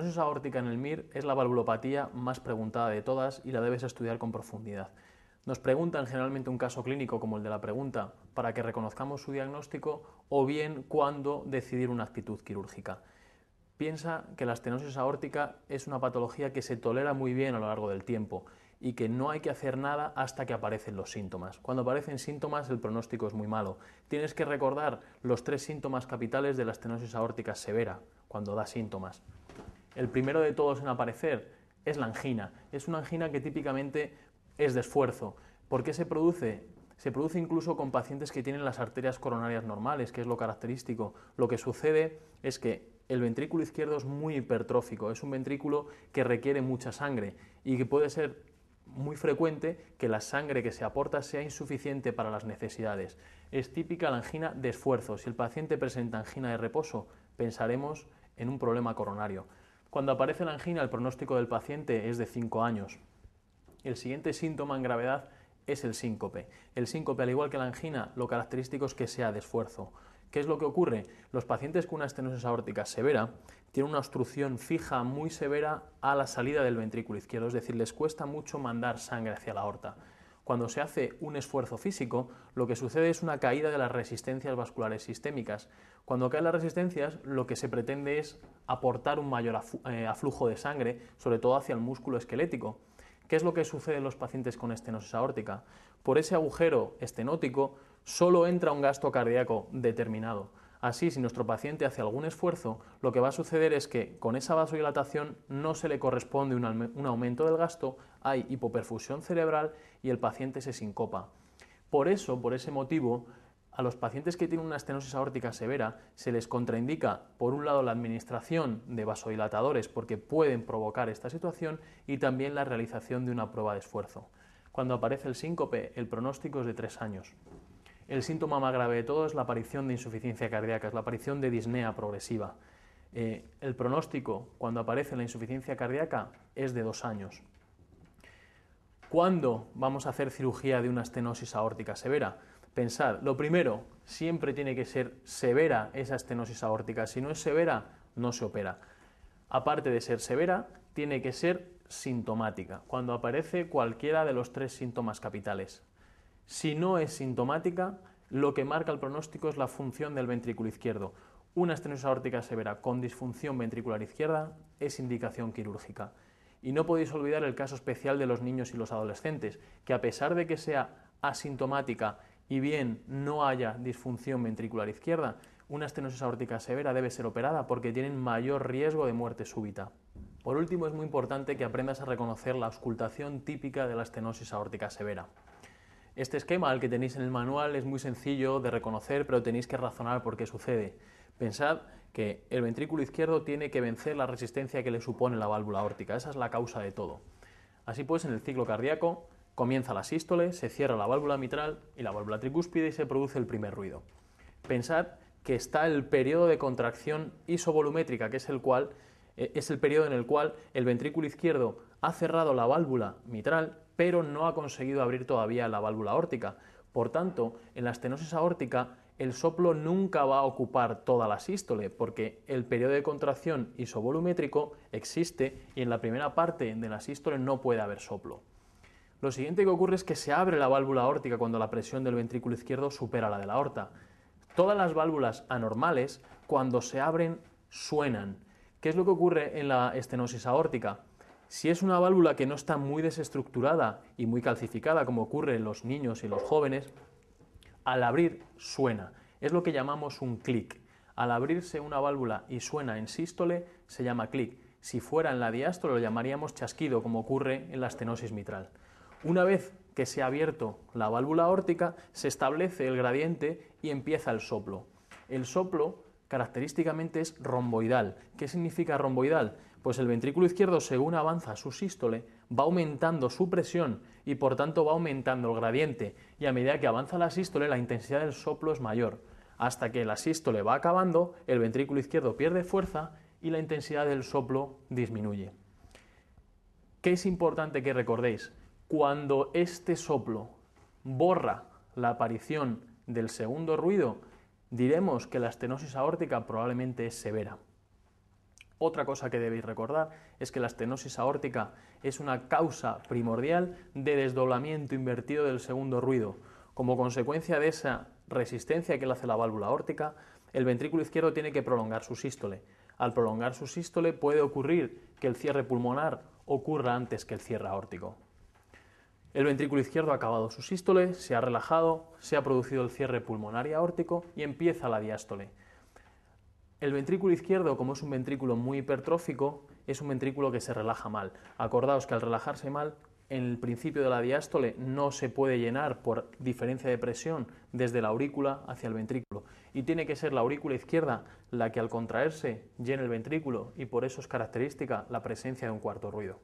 estenosis aórtica en el MIR es la valvulopatía más preguntada de todas y la debes estudiar con profundidad. Nos preguntan generalmente un caso clínico como el de la pregunta para que reconozcamos su diagnóstico o bien cuándo decidir una actitud quirúrgica. Piensa que la estenosis aórtica es una patología que se tolera muy bien a lo largo del tiempo y que no hay que hacer nada hasta que aparecen los síntomas. Cuando aparecen síntomas el pronóstico es muy malo. Tienes que recordar los 3 síntomas capitales de la estenosis aórtica severa cuando da síntomas. El primero de todos en aparecer es la angina. Es una angina que típicamente es de esfuerzo. ¿Por qué se produce? Se produce incluso con pacientes que tienen las arterias coronarias normales, que es lo característico. Lo que sucede es que el ventrículo izquierdo es muy hipertrófico, es un ventrículo que requiere mucha sangre y que puede ser muy frecuente que la sangre que se aporta sea insuficiente para las necesidades. Es típica la angina de esfuerzo. Si el paciente presenta angina de reposo, pensaremos en un problema coronario. Cuando aparece la angina, el pronóstico del paciente es de 5 años. El siguiente síntoma en gravedad es el síncope. El síncope, al igual que la angina, lo característico es que sea de esfuerzo. ¿Qué es lo que ocurre? Los pacientes con una estenosis aórtica severa tienen una obstrucción fija muy severa a la salida del ventrículo izquierdo, es decir, les cuesta mucho mandar sangre hacia la aorta. Cuando se hace un esfuerzo físico, lo que sucede es una caída de las resistencias vasculares sistémicas. Cuando caen las resistencias, lo que se pretende es aportar un mayor aflujo de sangre, sobre todo hacia el músculo esquelético. ¿Qué es lo que sucede en los pacientes con estenosis aórtica? Por ese agujero estenótico solo entra un gasto cardíaco determinado. Así, si nuestro paciente hace algún esfuerzo, lo que va a suceder es que con esa vasodilatación no se le corresponde un aumento del gasto, hay hipoperfusión cerebral y el paciente se sincopa. Por ese motivo, a los pacientes que tienen una estenosis aórtica severa se les contraindica, por un lado, la administración de vasodilatadores porque pueden provocar esta situación y también la realización de una prueba de esfuerzo. Cuando aparece el síncope, el pronóstico es de 3 años. El síntoma más grave de todo es la aparición de insuficiencia cardíaca, es la aparición de disnea progresiva. El pronóstico, cuando aparece la insuficiencia cardíaca, es de 2 años. ¿Cuándo vamos a hacer cirugía de una estenosis aórtica severa? Pensad, lo primero, siempre tiene que ser severa esa estenosis aórtica. Si no es severa, no se opera. Aparte de ser severa, tiene que ser sintomática, cuando aparece cualquiera de los 3 síntomas capitales. Si no es sintomática, lo que marca el pronóstico es la función del ventrículo izquierdo. Una estenosis aórtica severa con disfunción ventricular izquierda es indicación quirúrgica. Y no podéis olvidar el caso especial de los niños y los adolescentes, que a pesar de que sea asintomática y bien no haya disfunción ventricular izquierda, una estenosis aórtica severa debe ser operada porque tienen mayor riesgo de muerte súbita. Por último, es muy importante que aprendas a reconocer la auscultación típica de la estenosis aórtica severa. Este esquema, el que tenéis en el manual, es muy sencillo de reconocer, pero tenéis que razonar por qué sucede. Pensad que el ventrículo izquierdo tiene que vencer la resistencia que le supone la válvula aórtica, esa es la causa de todo. Así pues, en el ciclo cardíaco comienza la sístole, se cierra la válvula mitral y la válvula tricúspide y se produce el primer ruido. Pensad que está el periodo de contracción isovolumétrica, que es el periodo en el cual el ventrículo izquierdo ha cerrado la válvula mitral, pero no ha conseguido abrir todavía la válvula aórtica. Por tanto, en la estenosis aórtica, el soplo nunca va a ocupar toda la sístole, porque el periodo de contracción isovolumétrico existe y en la primera parte de la sístole no puede haber soplo. Lo siguiente que ocurre es que se abre la válvula aórtica cuando la presión del ventrículo izquierdo supera la de la aorta. Todas las válvulas anormales, cuando se abren, suenan. ¿Qué es lo que ocurre en la estenosis aórtica? Si es una válvula que no está muy desestructurada y muy calcificada, como ocurre en los niños y los jóvenes, al abrir suena. Es lo que llamamos un clic. Al abrirse una válvula y suena en sístole, se llama clic. Si fuera en la diástole, lo llamaríamos chasquido, como ocurre en la estenosis mitral. Una vez que se ha abierto la válvula aórtica, se establece el gradiente y empieza el soplo. El soplo característicamente es romboidal. ¿Qué significa romboidal? Pues el ventrículo izquierdo, según avanza su sístole, va aumentando su presión y por tanto va aumentando el gradiente, y a medida que avanza la sístole la intensidad del soplo es mayor. Hasta que la sístole va acabando, el ventrículo izquierdo pierde fuerza y la intensidad del soplo disminuye. ¿Qué es importante que recordéis? Cuando este soplo borra la aparición del segundo ruido, diremos que la estenosis aórtica probablemente es severa. Otra cosa que debéis recordar es que la estenosis aórtica es una causa primordial de desdoblamiento invertido del segundo ruido. Como consecuencia de esa resistencia que le hace la válvula aórtica, el ventrículo izquierdo tiene que prolongar su sístole. Al prolongar su sístole puede ocurrir que el cierre pulmonar ocurra antes que el cierre aórtico. El ventrículo izquierdo ha acabado su sístole, se ha relajado, se ha producido el cierre pulmonar y aórtico y empieza la diástole. El ventrículo izquierdo, como es un ventrículo muy hipertrófico, es un ventrículo que se relaja mal. Acordaos que al relajarse mal, en el principio de la diástole no se puede llenar por diferencia de presión desde la aurícula hacia el ventrículo y tiene que ser la aurícula izquierda la que al contraerse llene el ventrículo y por eso es característica la presencia de un cuarto ruido.